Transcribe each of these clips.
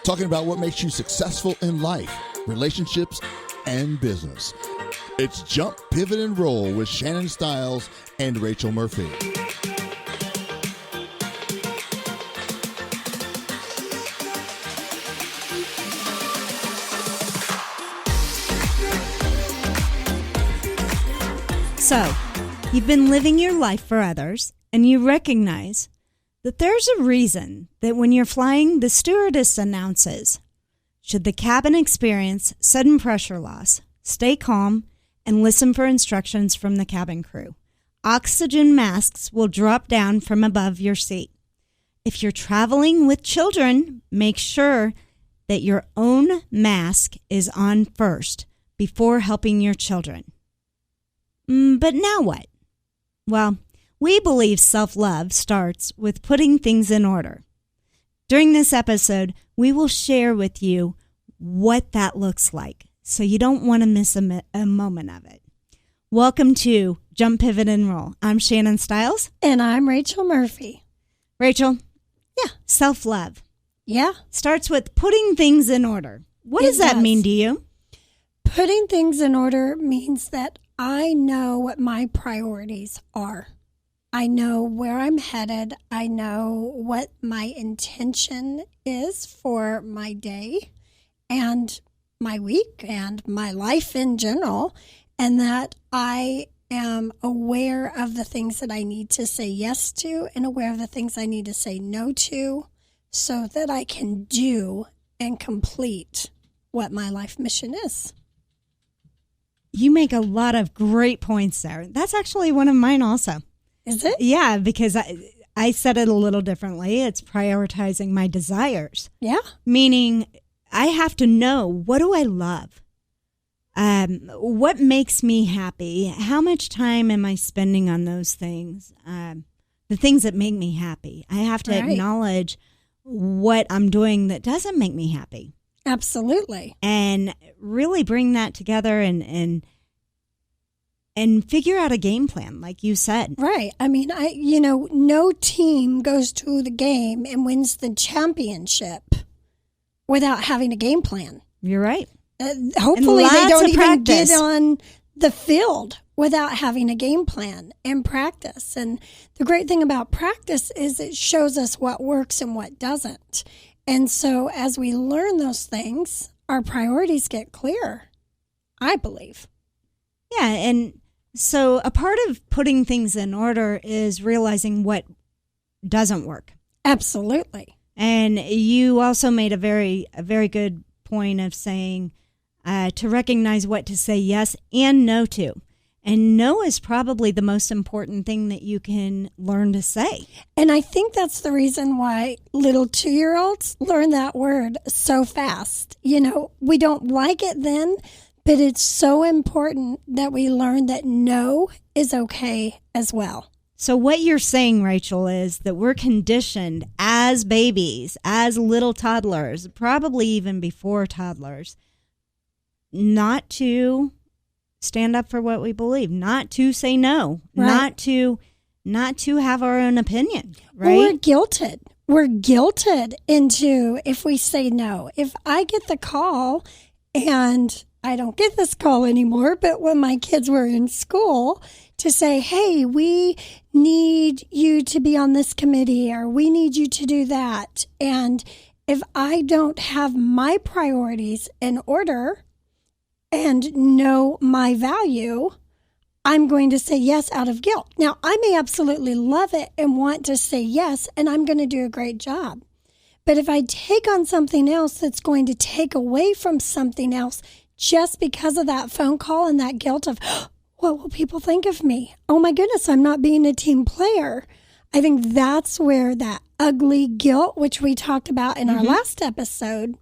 talking about what makes you successful in life, relationships, and business. It's Jump, Pivot, and Roll with Shannon Stiles and Rachel Murphy. So, you've been living your life for others, and you recognize that there's a reason that when you're flying, the stewardess announces, should the cabin experience sudden pressure loss, stay calm and listen for instructions from the cabin crew. Oxygen masks will drop down from above your seat. If you're traveling with children, make sure that your own mask is on first before helping your children. But now what? Well, we believe self-love starts with putting things in order. During this episode, we will share with you what that looks like, so you don't want to miss a moment of it. Welcome to Jump, Pivot, and Roll. I'm Shannon Stiles. And I'm Rachel Murphy. Rachel? Yeah. Self-love. Yeah. Starts with putting things in order. What does that mean to you? Putting things in order means that I know what my priorities are. I know where I'm headed. I know what my intention is for my day and my week and my life in general, and that I am aware of the things that I need to say yes to and aware of the things I need to say no to so that I can do and complete what my life mission is. You make a lot of great points there. That's actually one of mine also. Is it? Yeah, because I said it a little differently. It's prioritizing my desires. Yeah. Meaning I have to know, what do I love? What makes me happy? How much time am I spending on those things? The things that make me happy. I have to acknowledge what I'm doing that doesn't make me happy. Absolutely. And really bring that together and figure out a game plan, like you said. Right. I mean, no team goes to the game and wins the championship without having a game plan. You're right. Hopefully they don't even get on the field without having a game plan and practice. And the great thing about practice is it shows us what works and what doesn't. And so as we learn those things, our priorities get clear, I believe. Yeah, and so a part of putting things in order is realizing what doesn't work. Absolutely. And you also made a very good point of saying to recognize what to say yes and no to. And no is probably the most important thing that you can learn to say. And I think that's the reason why little 2-year-olds learn that word so fast. You know, we don't like it then, but it's so important that we learn that no is okay as well. So what you're saying, Rachel, is that we're conditioned as babies, as little toddlers, probably even before toddlers, not to stand up for what we believe, not to say no, not to have our own opinion, right? Well, we're guilted into if we say no. If I get the call, and I don't get this call anymore, but when my kids were in school, to say, hey, we need you to be on this committee, or we need you to do that. And if I don't have my priorities in order and know my value, I'm going to say yes out of guilt. Now, I may absolutely love it and want to say yes, and I'm going to do a great job. But if I take on something else that's going to take away from something else just because of that phone call and that guilt of, what will people think of me? Oh my goodness, I'm not being a team player. I think that's where that ugly guilt, which we talked about in our last episode,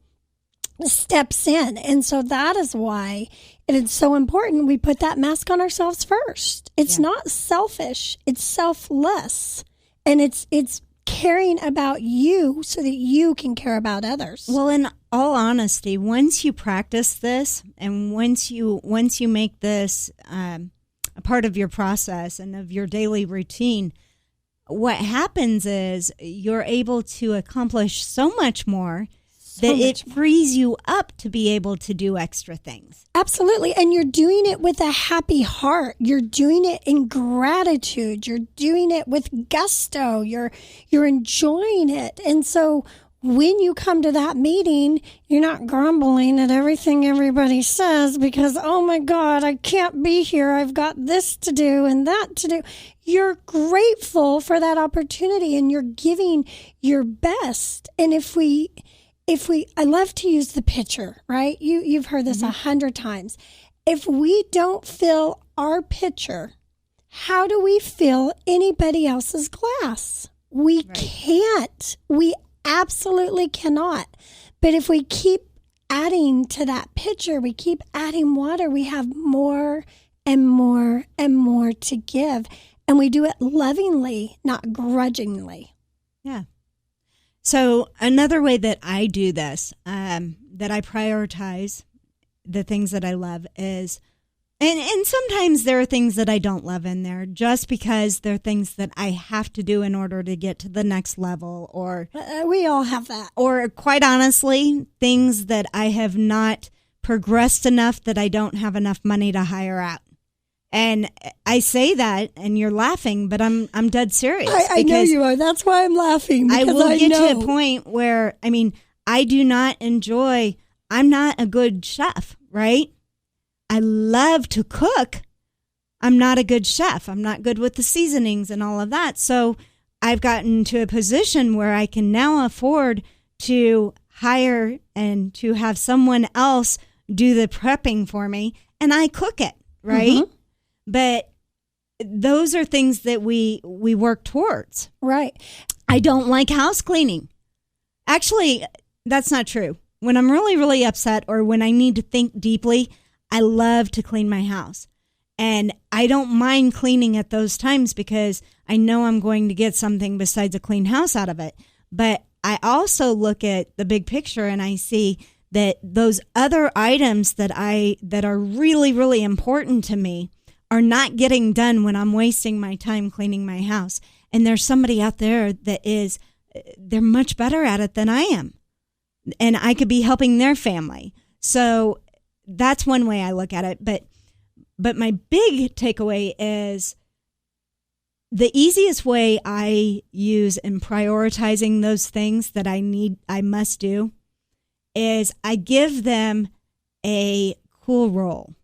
steps in. And so that is why it is so important we put that mask on ourselves first. It's not selfish, it's selfless. And it's caring about you so that you can care about others. Well, in all honesty, once you practice this and once you make this a part of your process and of your daily routine, what happens is you're able to accomplish so much more that it frees you up to be able to do extra things. Absolutely. And you're doing it with a happy heart. You're doing it in gratitude. You're doing it with gusto. You're enjoying it. And so when you come to that meeting, you're not grumbling at everything everybody says because, oh my God, I can't be here. I've got this to do and that to do. You're grateful for that opportunity and you're giving your best. And if we, I love to use the pitcher, right? You've heard this 100 times. If we don't fill our pitcher, how do we fill anybody else's glass? We can't. We absolutely cannot. But if we keep adding to that pitcher, we keep adding water, we have more and more and more to give. And we do it lovingly, not grudgingly. Yeah. So another way that I do this, that I prioritize the things that I love is, and sometimes there are things that I don't love in there just because they're things that I have to do in order to get to the next level, or we all have that. Or quite honestly, things that I have not progressed enough that I don't have enough money to hire out. And I say that, and you're laughing, but I'm dead serious. I know you are. That's why I'm laughing. I will get to a point where, I do not enjoy, I'm not a good chef, right? I love to cook. I'm not a good chef. I'm not good with the seasonings and all of that. So I've gotten to a position where I can now afford to hire and to have someone else do the prepping for me, and I cook it, right? Mm-hmm. But those are things that we work towards. Right. I don't like house cleaning. Actually, that's not true. When I'm really, really upset or when I need to think deeply, I love to clean my house. And I don't mind cleaning at those times because I know I'm going to get something besides a clean house out of it. But I also look at the big picture and I see that those other items that are really, really important to me are not getting done when I'm wasting my time cleaning my house. And there's somebody out there they're much better at it than I am. And I could be helping their family. So that's one way I look at it. But my big takeaway is the easiest way I use in prioritizing those things that I must do is I give them a cool role.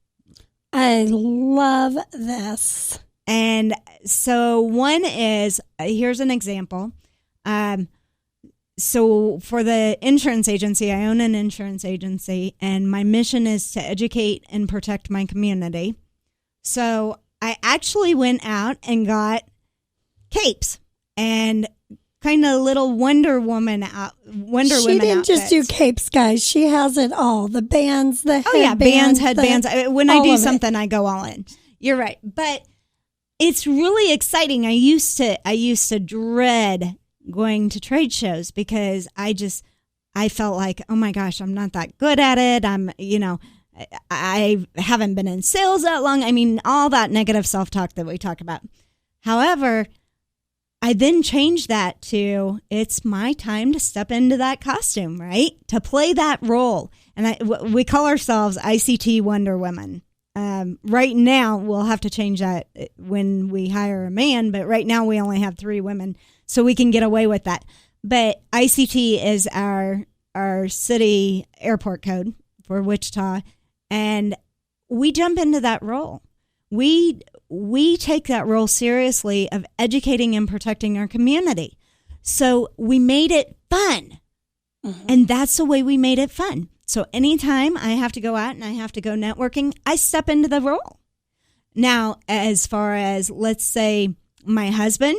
I love this. And so one is, here's an example. So for the insurance agency, I own an insurance agency, and my mission is to educate and protect my community. So I actually went out and got capes and kind of little Wonder Woman outfits. She didn't just do capes, guys. She has it all. The bands, the headbands. Oh, yeah, bands, headbands. When I do something, I go all in. You're right. But it's really exciting. I used to dread going to trade shows because I felt like, oh my gosh, I'm not that good at it. I haven't been in sales that long. All that negative self-talk that we talk about. However, I then changed that to, it's my time to step into that costume, right? To play that role. And we call ourselves ICT Wonder Women. Right now, we'll have to change that when we hire a man, but right now we only have 3 women, so we can get away with that. But ICT is our city airport code for Wichita, and we jump into that role. We take that role seriously of educating and protecting our community. So we made it fun. Mm-hmm. And that's the way we made it fun. So anytime I have to go out and I have to go networking, I step into the role. Now, as far as, let's say, my husband,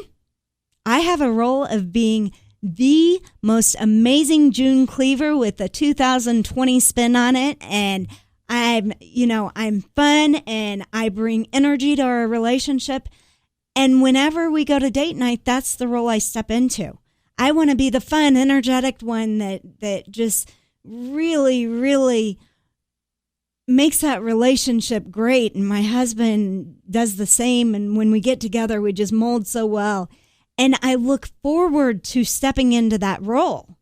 I have a role of being the most amazing June Cleaver with a 2020 spin on it. And I'm fun and I bring energy to our relationship. And whenever we go to date night, that's the role I step into. I want to be the fun, energetic one that just really, really makes that relationship great. And my husband does the same. And when we get together, we just mold so well. And I look forward to stepping into that role.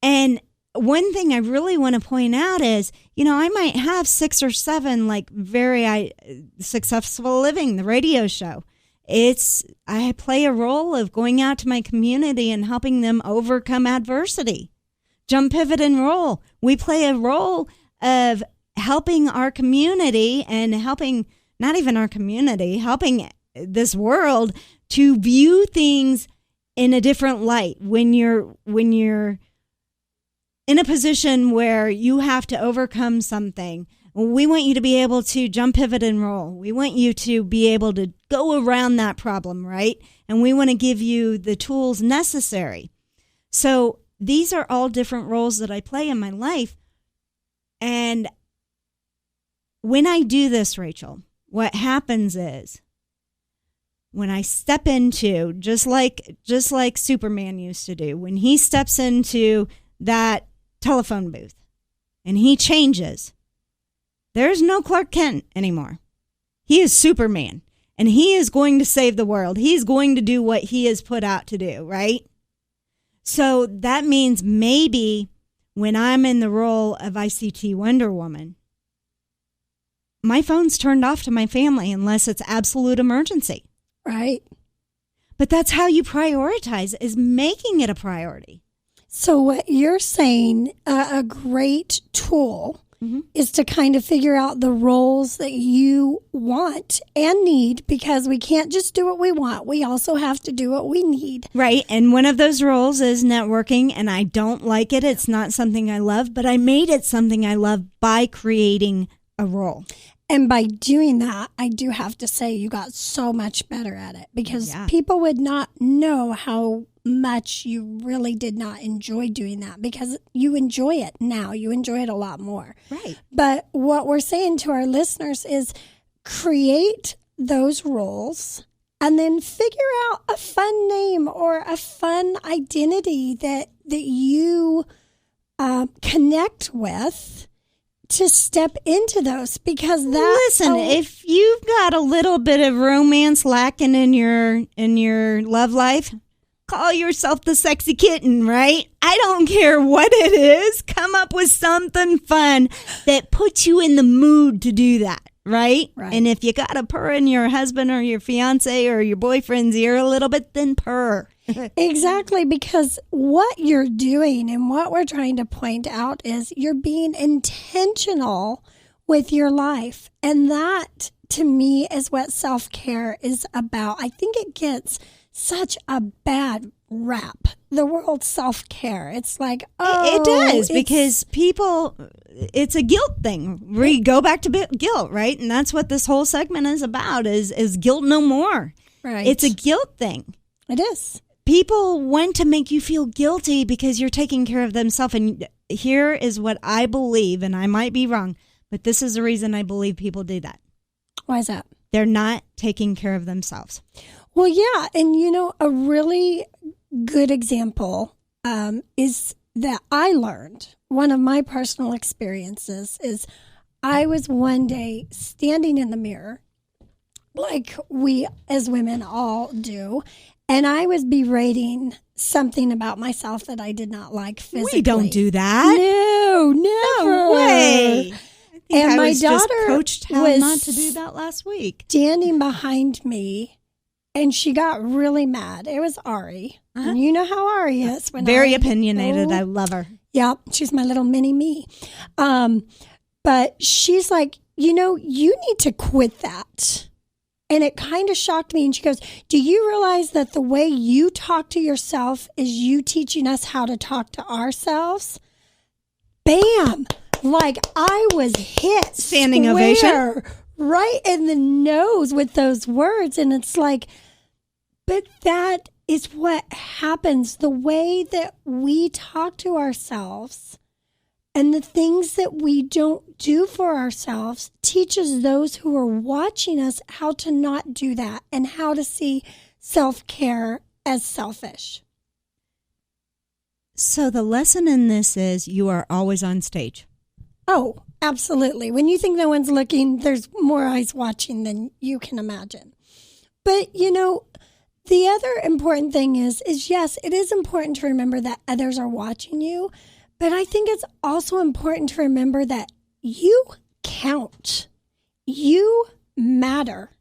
And one thing I really want to point out is, I might have 6 or 7 very successful living, the radio show. I play a role of going out to my community and helping them overcome adversity. Jump, pivot, and roll. We play a role of helping our community and helping, not even our community, helping this world to view things in a different light. When you're in a position where you have to overcome something, we want you to be able to jump, pivot, and roll. We want you to be able to go around that problem, right? And we want to give you the tools necessary. So these are all different roles that I play in my life. And when I do this, Rachel, what happens is when I step into, just like Superman used to do, when he steps into that telephone booth and he changes, there's no Clark Kent anymore. He is Superman, and he is going to save the world. He's going to do what he is put out to do, right? So that means maybe when I'm in the role of ICT Wonder Woman, my phone's turned off to my family unless it's absolute emergency. Right. But that's how you prioritize, is making it a priority. So what you're saying, a great tool is to kind of figure out the roles that you want and need, because we can't just do what we want. We also have to do what we need. Right. And one of those roles is networking, and I don't like it. It's not something I love, but I made it something I love by creating a role. And by doing that, I do have to say you got so much better at it, because people would not know how much you really did not enjoy doing that, because you enjoy it now. You enjoy it a lot more. Right. But what we're saying to our listeners is create those roles and then figure out a fun name or a fun identity that you connect with to step into those, because listen, if you've got a little bit of romance lacking in your love life, call yourself the sexy kitten, right? I don't care what it is. Come up with something fun that puts you in the mood to do that, right? And if you got to purr in your husband or your fiance or your boyfriend's ear a little bit, then purr. Exactly, because what you're doing and what we're trying to point out is you're being intentional with your life. And that, to me, is what self-care is about. I think it gets such a bad rap, the word self-care. It's like, it does, because people, it's a guilt thing. We go back to guilt, right? And that's what this whole segment is about, is guilt no more. Right. It's a guilt thing. It is. People want to make you feel guilty because you're taking care of themselves. And here is what I believe, and I might be wrong, but this is the reason I believe people do that. Why is that? They're not taking care of themselves. Well, yeah. And, a really good example is that I learned, one of my personal experiences is I was one day standing in the mirror, like we as women all do, and I was berating something about myself that I did not like physically. We don't do that. No, never. No way. And my daughter just coached how not to do that last week. Standing behind me, and she got really mad. It was Ari. And you know how Ari is. Very opinionated. I love her. Yeah, she's my little mini me. But she's like, you need to quit that. And it kind of shocked me. And she goes, do you realize that the way you talk to yourself is you teaching us how to talk to ourselves? Bam! Like I was hit standing square, ovation, right in the nose with those words. And it's like, but that is what happens. The way that we talk to ourselves and the things that we don't do for ourselves teaches those who are watching us how to not do that and how to see self-care as selfish. So the lesson in this is you are always on stage. Oh, absolutely. When you think no one's looking, there's more eyes watching than you can imagine. But, the other important thing is yes, it is important to remember that others are watching you. But I think it's also important to remember that you count. You matter.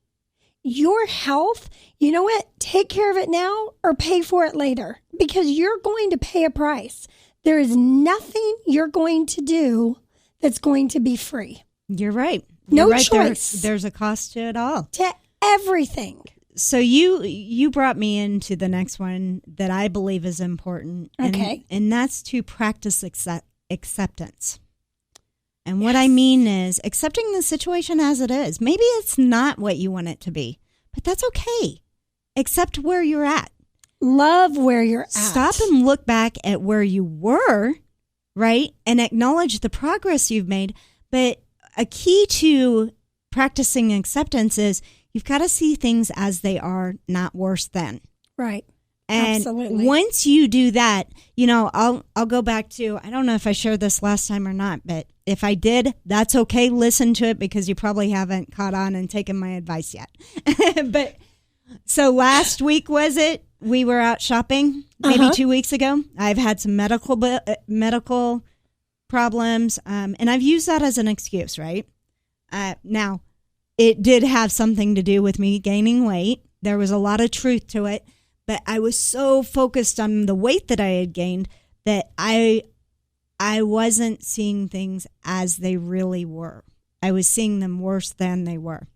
Your health, you know what? Take care of it now or pay for it later, because you're going to pay a price. There is nothing you're going to do that's going to be free. You're right. No You're right. choice. There's a cost to it all. To everything. So you brought me into the next one that I believe is important. Okay. And that's to practice acceptance. And what I mean is accepting the situation as it is. Maybe it's not what you want it to be, but that's okay. Accept where you're at. Love where you're at. Stop and look back at where you were, right? And acknowledge the progress you've made. But a key to practicing acceptance is you've got to see things as they are, not worse than. Right. And absolutely. Once you do that, I'll go back to, I don't know if I shared this last time or not, but if I did, that's okay. Listen to it because you probably haven't caught on and taken my advice yet. But so last week, was it? We were out shopping maybe 2 weeks ago. I've had some medical problems, and I've used that as an excuse, right? Now, it did have something to do with me gaining weight. There was a lot of truth to it, but I was so focused on the weight that I had gained that I wasn't seeing things as they really were. I was seeing them worse than they were.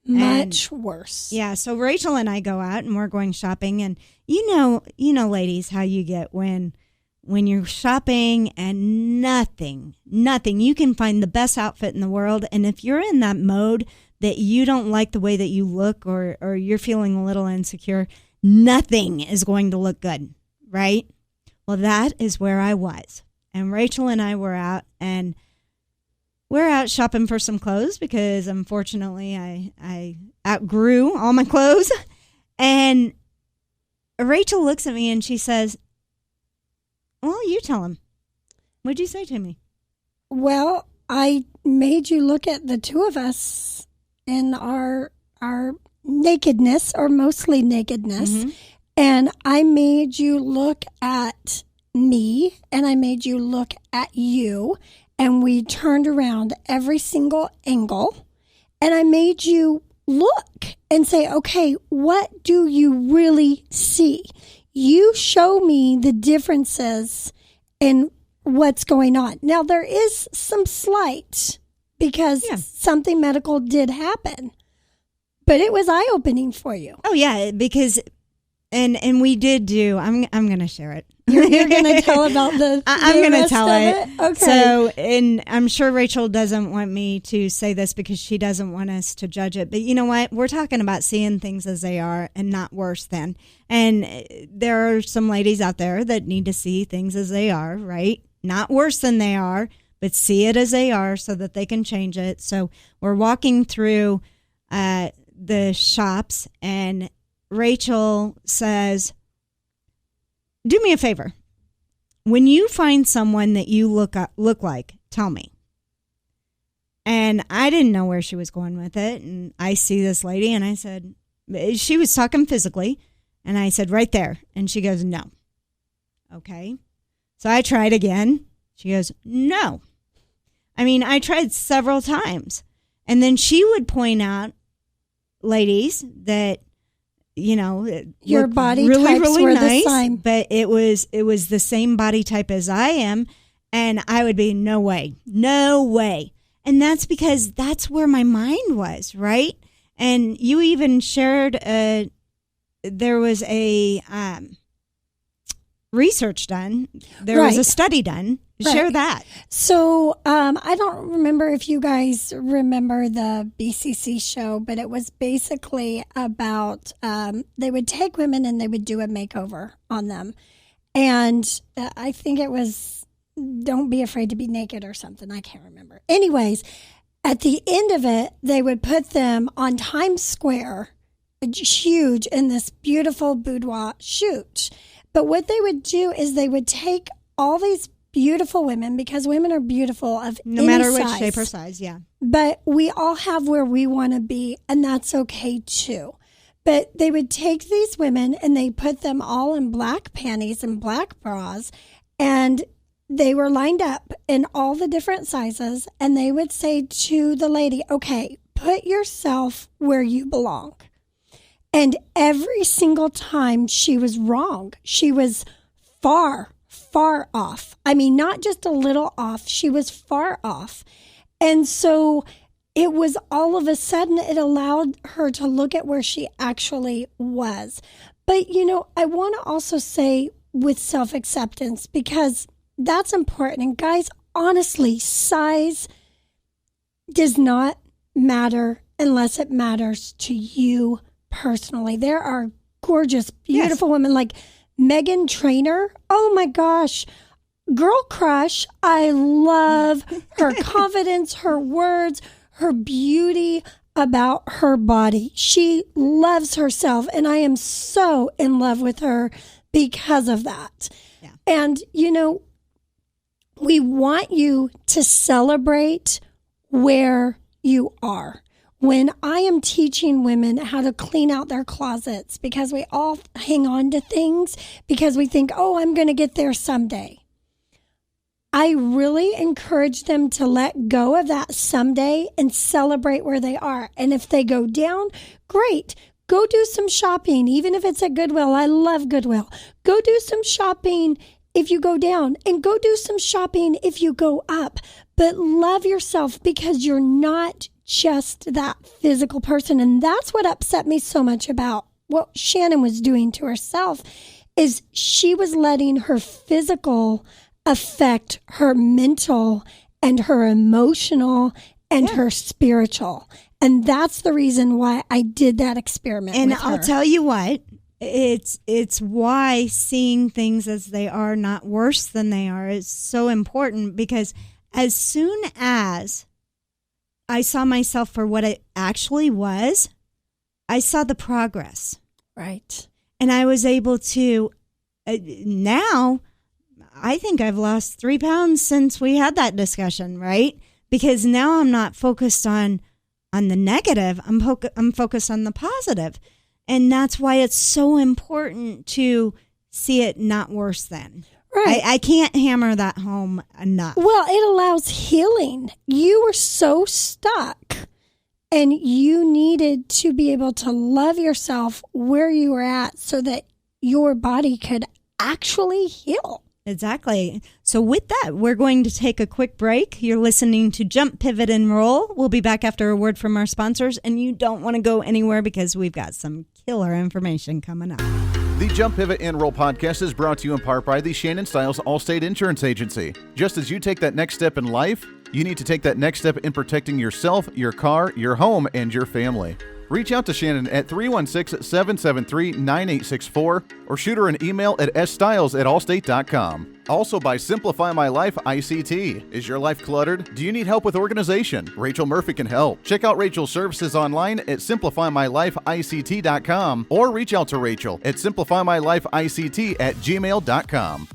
Much worse. Yeah, so Rachel and I go out and we're going shopping, and you know, ladies, how you get when you're shopping and nothing, you can find the best outfit in the world, and if you're in that mode that you don't like the way that you look or you're feeling a little insecure, nothing is going to look good, right? Well, that is where I was. And Rachel and I were out, and we're out shopping for some clothes because unfortunately I outgrew all my clothes. And Rachel looks at me and she says, well, you tell him. What'd you say to me? Well, I made you look at the two of us in our nakedness, or mostly nakedness. Mm-hmm. And I made you look at me, and I made you look at you. And we turned around every single angle, and I made you look and say, okay, what do you really see? You show me the differences in what's going on. Now, there is some slight because something medical did happen, but it was eye-opening for you. Oh, yeah, because, and we did do, I'm going to share it. You're going to tell about I'm going to tell it. Okay. So, and I'm sure Rachel doesn't want me to say this because she doesn't want us to judge it. But you know what? We're talking about seeing things as they are and not worse than. And there are some ladies out there that need to see things as they are, right? Not worse than they are, but see it as they are so that they can change it. So we're walking through the shops, and Rachel says, do me a favor. When you find someone that you look like, tell me. And I didn't know where she was going with it. And I see this lady, and I said, she was talking physically. And I said, right there. And she goes, no. Okay. So I tried again. She goes, no. I mean, I tried several times. And then she would point out ladies that, your body really, types really were nice, the same. but it was the same body type as I am, and I would be no way, and that's because that's where my mind was, right? And you even shared there was a research done, there was a study done. Share that. So I don't remember if you guys remember the BCC show, but it was basically about they would take women and they would do a makeover on them. And I think it was Don't Be Afraid to Be Naked or something. I can't remember. Anyways, at the end of it, they would put them on Times Square, huge, in this beautiful boudoir shoot. But what they would do is they would take all these beautiful women, because women are beautiful of no any matter size, which shape or size, yeah. But we all have where we want to be, and that's okay too. But they would take these women and they put them all in black panties and black bras, and they were lined up in all the different sizes, and they would say to the lady, okay, put yourself where you belong. And every single time she was wrong. She was far off. I mean, not just a little off. She was far off. And so it was all of a sudden, it allowed her to look at where she actually was. But, I want to also say with self-acceptance, because that's important. And guys, honestly, size does not matter unless it matters to you personally. There are gorgeous, beautiful women like Meghan Trainor. Oh my gosh. Girl crush. I love her confidence, her words, her beauty about her body. She loves herself, and I am so in love with her because of that. Yeah. And, we want you to celebrate where you are. When I am teaching women how to clean out their closets, because we all hang on to things because we think, oh, I'm going to get there someday. I really encourage them to let go of that someday and celebrate where they are. And if they go down, great. Go do some shopping, even if it's at Goodwill. I love Goodwill. Go do some shopping if you go down, and go do some shopping if you go up. But love yourself, because you're not just that physical person. And that's what upset me so much about what Shannon was doing to herself, is she was letting her physical affect her mental and her emotional and her spiritual. And that's the reason why I did that experiment And with her. I'll tell you what, it's why seeing things as they are, not worse than they are, is so important, because as soon as I saw myself for what it actually was, I saw the progress. Right. And I was able to, now I think I've lost 3 pounds since we had that discussion, right? Because now I'm not focused on the negative. I'm focused on the positive. And that's why it's so important to see it not worse than. Right. I can't hammer that home enough. Well, it allows healing. You were so stuck, and you needed to be able to love yourself where you were at so that your body could actually heal. Exactly. So with that, we're going to take a quick break. You're listening to Jump, Pivot, and Roll. We'll be back after a word from our sponsors, and you don't want to go anywhere because we've got some killer information coming up. The Jump, Pivot, and Roll podcast is brought to you in part by the Shannon Styles Allstate Insurance Agency. Just as you take that next step in life, you need to take that next step in protecting yourself, your car, your home, and your family. Reach out to Shannon at 316-773-9864 or shoot her an email at sstyles@allstate.com. Also by Simplify My Life ICT. Is your life cluttered? Do you need help with organization? Rachel Murphy can help. Check out Rachel's services online at simplifymylifeict.com or reach out to Rachel at simplifymylifeict@gmail.com.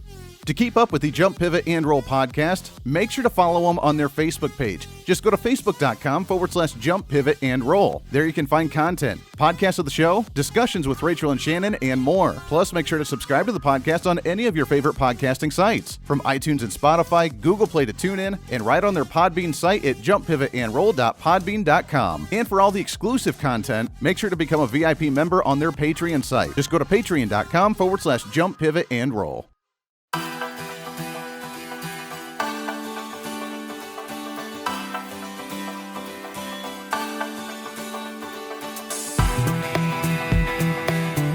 To keep up with the Jump, Pivot, and Roll podcast, make sure to follow them on their Facebook page. Just go to facebook.com/Jump, Pivot, and Roll. There you can find content, podcasts of the show, discussions with Rachel and Shannon, and more. Plus, make sure to subscribe to the podcast on any of your favorite podcasting sites, from iTunes and Spotify, Google Play to TuneIn, and right on their Podbean site at jumppivotandroll.podbean.com. And for all the exclusive content, make sure to become a VIP member on their Patreon site. Just go to patreon.com/Jump, Pivot, and Roll.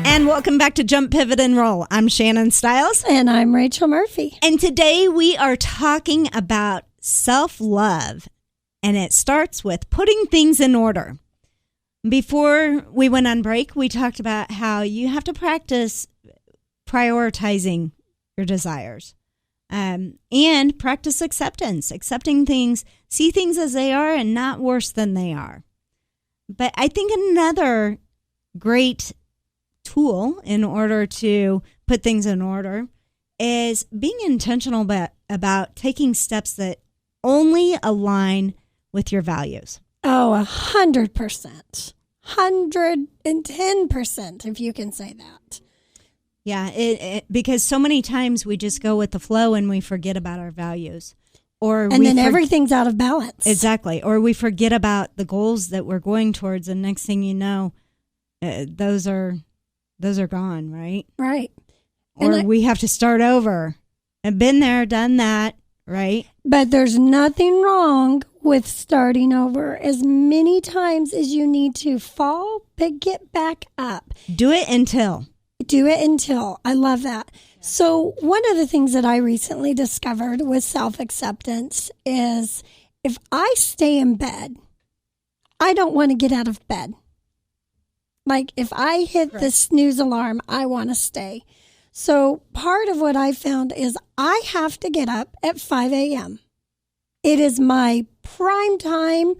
And welcome back to Jump, Pivot, and Roll. I'm Shannon Styles. And I'm Rachel Murphy. And today we are talking about self-love. And it starts with putting things in order. Before we went on break, we talked about how you have to practice prioritizing your desires. And practice acceptance. Accepting things, see things as they are and not worse than they are. But I think another great tool in order to put things in order is being intentional about taking steps that only align with your values. Oh, 100%. 110%, if you can say that. Yeah, because so many times we just go with the flow and we forget about our values. And then everything's out of balance. Exactly. Or we forget about the goals that we're going towards, and next thing you know, those are gone, right? Right. Or we have to start over. I've been there, done that, right? But there's nothing wrong with starting over as many times as you need to fall, but get back up. Do it until. I love that. So one of the things that I recently discovered with self-acceptance is if I stay in bed, I don't want to get out of bed. Like if I hit the snooze alarm, I want to stay. So part of what I found is I have to get up at 5 a.m. It is my prime time.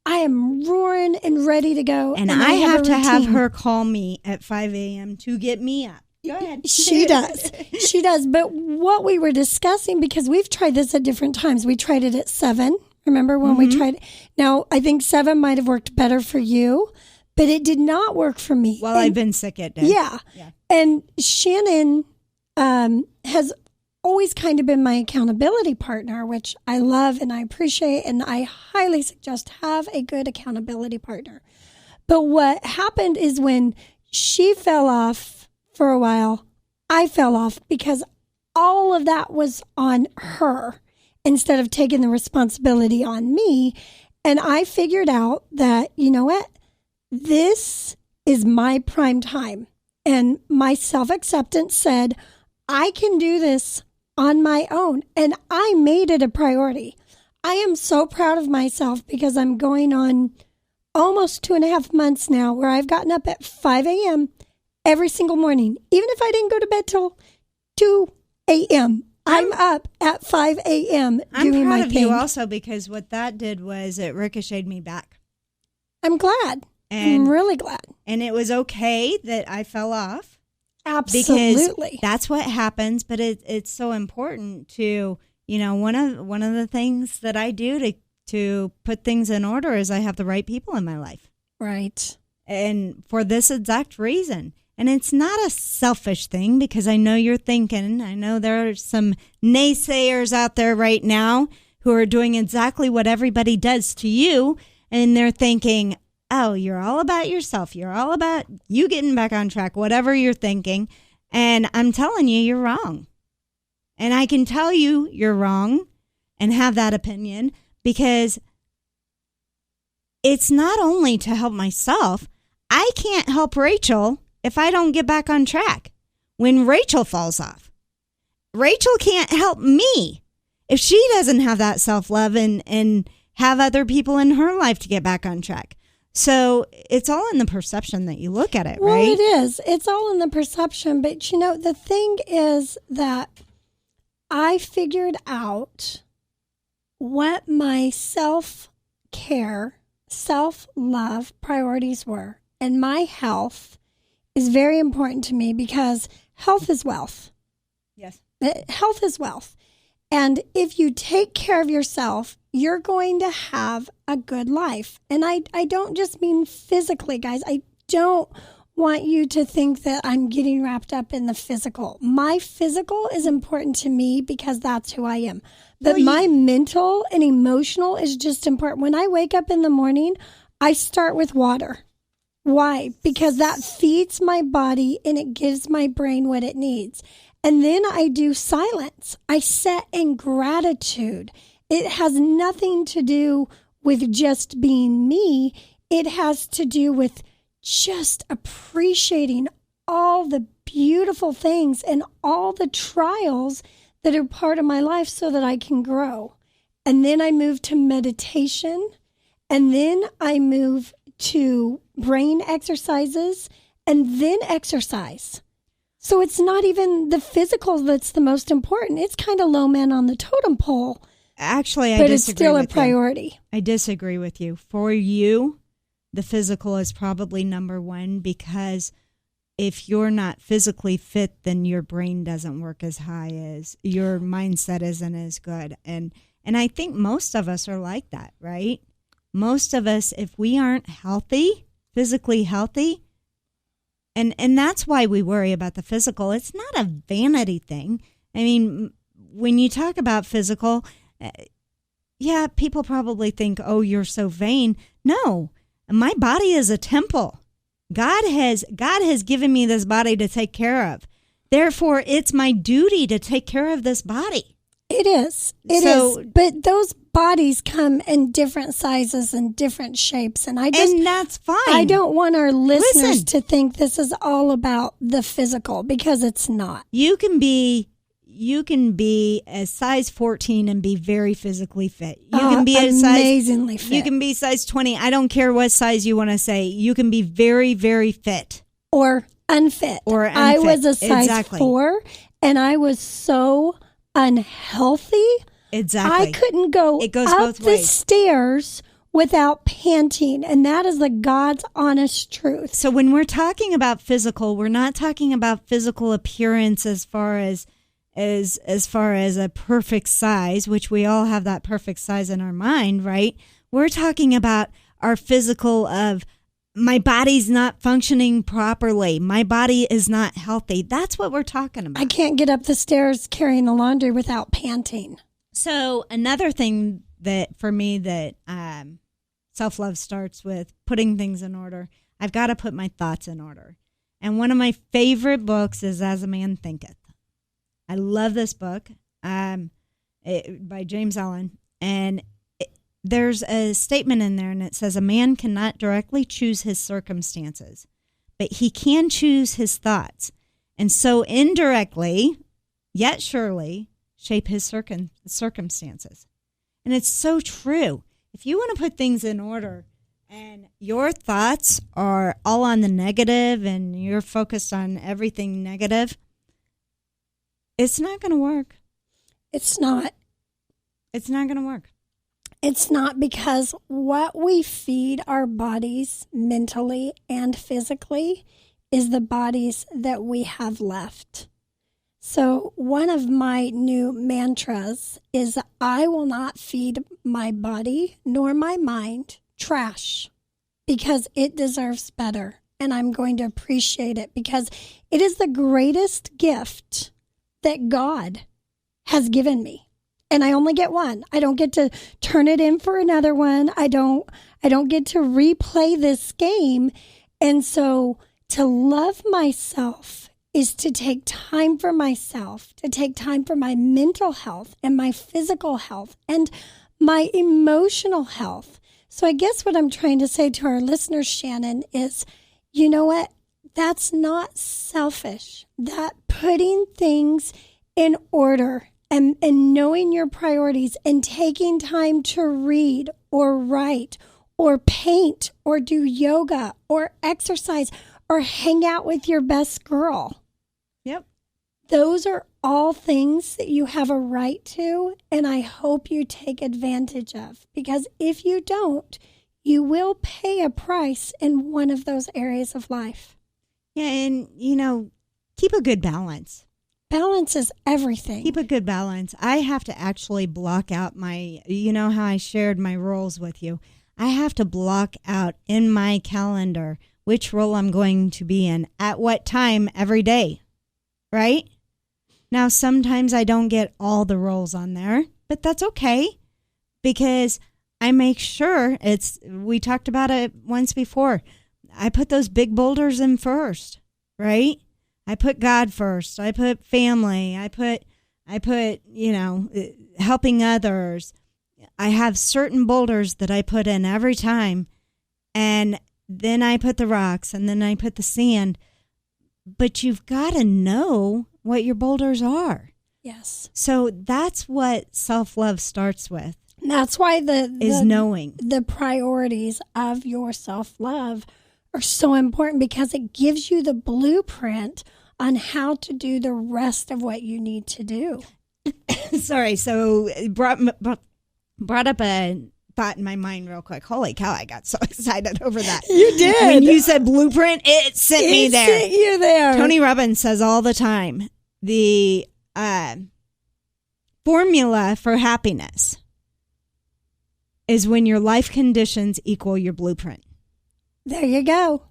I am roaring and ready to go. And I have to have her call me at 5 a.m. to get me up. Go ahead. She does. She does. But what we were discussing, because we've tried this at different times. We tried it at 7. Remember when we tried it? Now, I think 7 might have worked better for you, but it did not work for me. Well, I've been sick at day. Yeah. And Shannon has always kind of been my accountability partner, which I love and I appreciate, and I highly suggest have a good accountability partner. But what happened is when she fell off for a while, I fell off because all of that was on her instead of taking the responsibility on me. And I figured out that, you know what? This is my prime time. And my self-acceptance said, I can do this on my own. And I made it a priority. I am so proud of myself because I'm going on almost 2.5 months now where I've gotten up at 5 a.m. every single morning. Even if I didn't go to bed till 2 a.m., I'm up at 5 a.m. doing my thing. I'm proud of you also because what that did was it ricocheted me back. I'm glad. I'm really glad. And it was okay that I fell off. Absolutely. Because that's what happens, but it's so important to, one of the things that I do to put things in order is I have the right people in my life. Right. And for this exact reason. And it's not a selfish thing because I know you're thinking, I know there are some naysayers out there right now who are doing exactly what everybody does to you. And they're thinking, oh, you're all about yourself. You're all about you getting back on track, whatever you're thinking. And I'm telling you, you're wrong. And I can tell you you're wrong and have that opinion because it's not only to help myself. I can't help Rachel if I don't get back on track when Rachel falls off. Rachel can't help me if she doesn't have that self-love and have other people in her life to get back on track. So it's all in the perception that you look at it, right? Well, it is. It's all in the perception. But, the thing is that I figured out what my self-care, self-love priorities were. And my health is very important to me because health is wealth. Yes. Health is wealth. And if you take care of yourself, you're going to have a good life. And I don't just mean physically, guys. I don't want you to think that I'm getting wrapped up in the physical. My physical is important to me because that's who I am. But my mental and emotional is just important. When I wake up in the morning, I start with water. Why? Because that feeds my body and it gives my brain what it needs. And then I do silence. I sit in gratitude. It has nothing to do with just being me. It has to do with just appreciating all the beautiful things and all the trials that are part of my life so that I can grow. And then I move to meditation. And then I move to brain exercises and then exercise. So it's not even the physical that's the most important. It's kind of low man on the totem pole. Actually, I but disagree it's still a priority. I disagree with you. For you, the physical is probably number one because if you're not physically fit, then your brain doesn't work as high as your mindset isn't as good. And I think most of us are like that, right? Most of us, if we aren't healthy, physically healthy, And that's why we worry about the physical. It's not a vanity thing. I mean, when you talk about physical, yeah, people probably think, oh, you're so vain. No, my body is a temple. God has given me this body to take care of. Therefore, it's my duty to take care of this body. It is. It is. But those bodies come in different sizes and different shapes. And that's fine. I don't want our listeners to think this is all about the physical, because it's not. You can be a size 14 and be very physically fit. You can be amazingly fit. You can be size 20. I don't care what size you want to say. You can be very, very fit. Or unfit. I was a size 4, and I was so unhealthy. Exactly. I couldn't go up both the stairs without panting, and that is the God's honest truth. So when we're talking about physical, we're not talking about physical appearance as far as a perfect size, which we all have that perfect size in our mind, right? We're talking about our physical of my body's not functioning properly. My body is not healthy. That's what we're talking about. I can't get up the stairs carrying the laundry without panting. So another thing that for me that self-love starts with putting things in order. I've got to put my thoughts in order. And one of my favorite books is As a Man Thinketh. I love this book by James Allen. And there's a statement in there, and it says, a man cannot directly choose his circumstances, but he can choose his thoughts. And so indirectly, yet surely, shape his circumstances. And it's so true. If you want to put things in order and your thoughts are all on the negative and you're focused on everything negative, it's not going to work. It's not. It's not going to work. It's not, because what we feed our bodies mentally and physically is the bodies that we have left. So one of my new mantras is, I will not feed my body nor my mind trash, because it deserves better. And I'm going to appreciate it, because it is the greatest gift that God has given me. And I only get one. I don't get to turn it in for another one. I don't get to replay this game. And so to love myself is to take time for myself, to take time for my mental health and my physical health and my emotional health. So I guess what I'm trying to say to our listeners, Shannon, is, you know what? That's not selfish. That putting things in order and knowing your priorities and taking time to read or write or paint or do yoga or exercise or hang out with your best girl. Yep. Those are all things that you have a right to, and I hope you take advantage of, because if you don't, you will pay a price in one of those areas of life. Yeah, and, keep a good balance. Balance is everything. Keep a good balance. I have to actually block out how I shared my roles with you. I have to block out in my calendar which role I'm going to be in at what time every day, right? Now, sometimes I don't get all the roles on there, but that's okay, because I make sure we talked about it once before. I put those big boulders in first, right? I put God first. I put family. I put, helping others. I have certain boulders that I put in every time. And then I put the rocks, and then I put the sand. But you've got to know what your boulders are. Yes. So that's what self-love starts with. That's why knowing the priorities of your self-love are so important, because it gives you the blueprint on how to do the rest of what you need to do. Sorry, so it brought up a thought in my mind real quick. Holy cow, I got so excited over that. You did. When you said blueprint, it sent me there. It sent you there. Tony Robbins says all the time, the formula for happiness is when your life conditions equal your blueprint. There you go.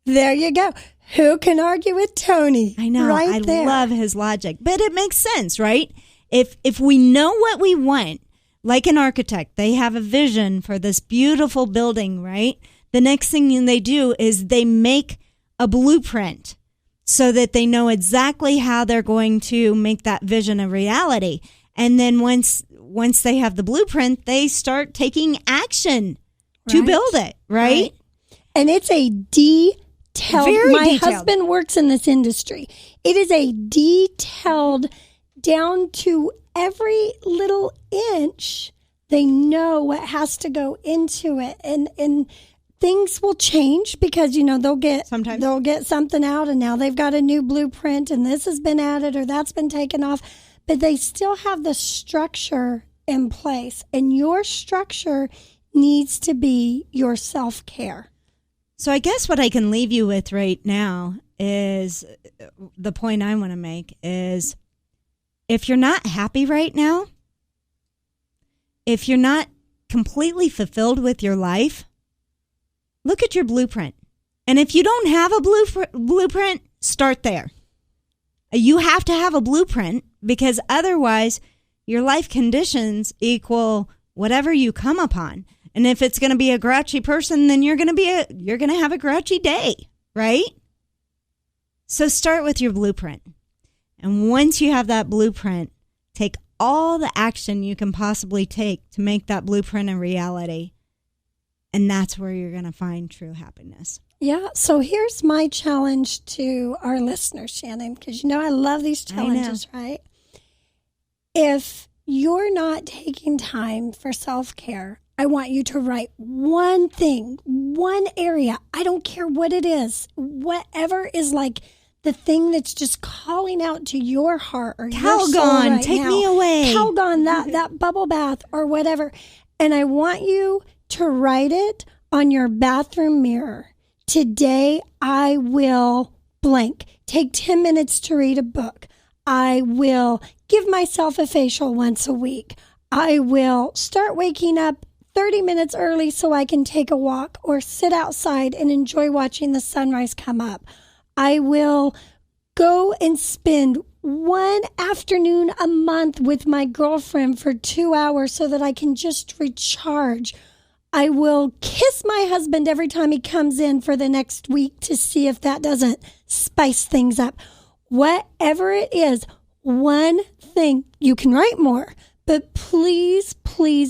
There you go. Who can argue with Tony? I know. Right I there. love his logic. But it makes sense, right? If we know what we want, like an architect, they have a vision for this beautiful building, right? The next thing they do is they make a blueprint so that they know exactly how they're going to make that vision a reality. And then once they have the blueprint, they start taking action to build it, right? And it's a detailed. My detailed. husband works in this industry. It is a detailed, down to every little inch. They know what has to go into it, and things will change because they'll get something out, and now they've got a new blueprint, and this has been added or that's been taken off, but they still have the structure in place, and your structure needs to be your self-care. So I guess what I can leave you with right now is the point I want to make is if you're not happy right now, if you're not completely fulfilled with your life, look at your blueprint. And if you don't have a blueprint, start there. You have to have a blueprint because otherwise your life conditions equal whatever you come upon. And if it's going to be a grouchy person, then you're going to have a grouchy day, right? So start with your blueprint. And once you have that blueprint, take all the action you can possibly take to make that blueprint a reality. And that's where you're going to find true happiness. Yeah. So here's my challenge to our listeners, Shannon, because I love these challenges, right? If you're not taking time for self-care, I want you to write one thing, one area. I don't care what it is, whatever is like the thing that's just calling out to your heart or your soul Calgon, right take now. me away. Calgon, that bubble bath or whatever. And I want you to write it on your bathroom mirror. Today, I will blank. Take 10 minutes to read a book. I will give myself a facial once a week. I will start waking up 30 minutes early so I can take a walk or sit outside and enjoy watching the sunrise come up. I will go and spend one afternoon a month with my girlfriend for 2 hours so that I can just recharge. I will kiss my husband every time he comes in for the next week to see if that doesn't spice things up. Whatever it is, one thing. You can write more, but please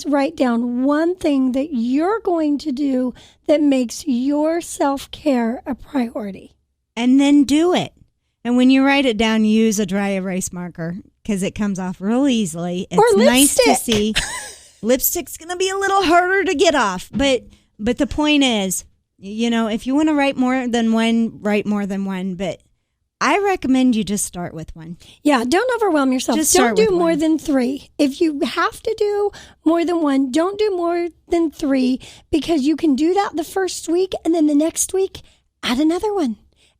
write down one thing that you're going to do that makes your self-care a priority. And then do it. And when you write it down, use a dry erase marker because it comes off real easily. It's nice to see. Lipstick's going to be a little harder to get off. But the point is, if you want to write more than one, write more than one. But I recommend you just start with one. Yeah, don't overwhelm yourself. Don't do more than 3. If you have to do more than one, don't do more than 3 because you can do that the first week and then the next week, add another one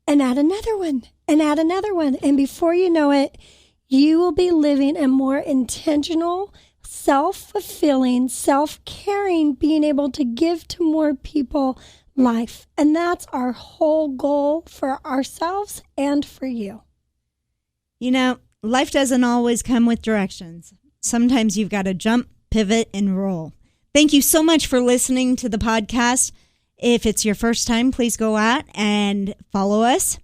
and add another one and add another one. And before you know it, you will be living a more intentional, self-fulfilling, self-caring, being able to give to more people life. And that's our whole goal for ourselves and for you. Life doesn't always come with directions. Sometimes you've got to jump, pivot, and roll. Thank you so much for listening to the podcast. If it's your first time, please go out and follow us.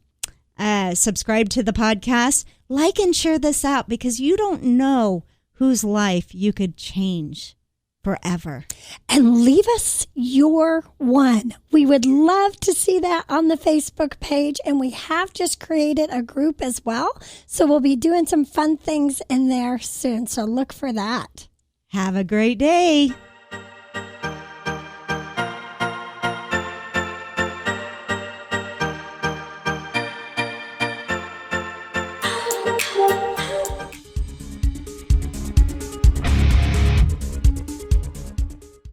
Subscribe to the podcast. Like and share this out because you don't know whose life you could change forever. And leave us your one. We would love to see that on the Facebook page. And we have just created a group as well. So we'll be doing some fun things in there soon. So look for that. Have a great day.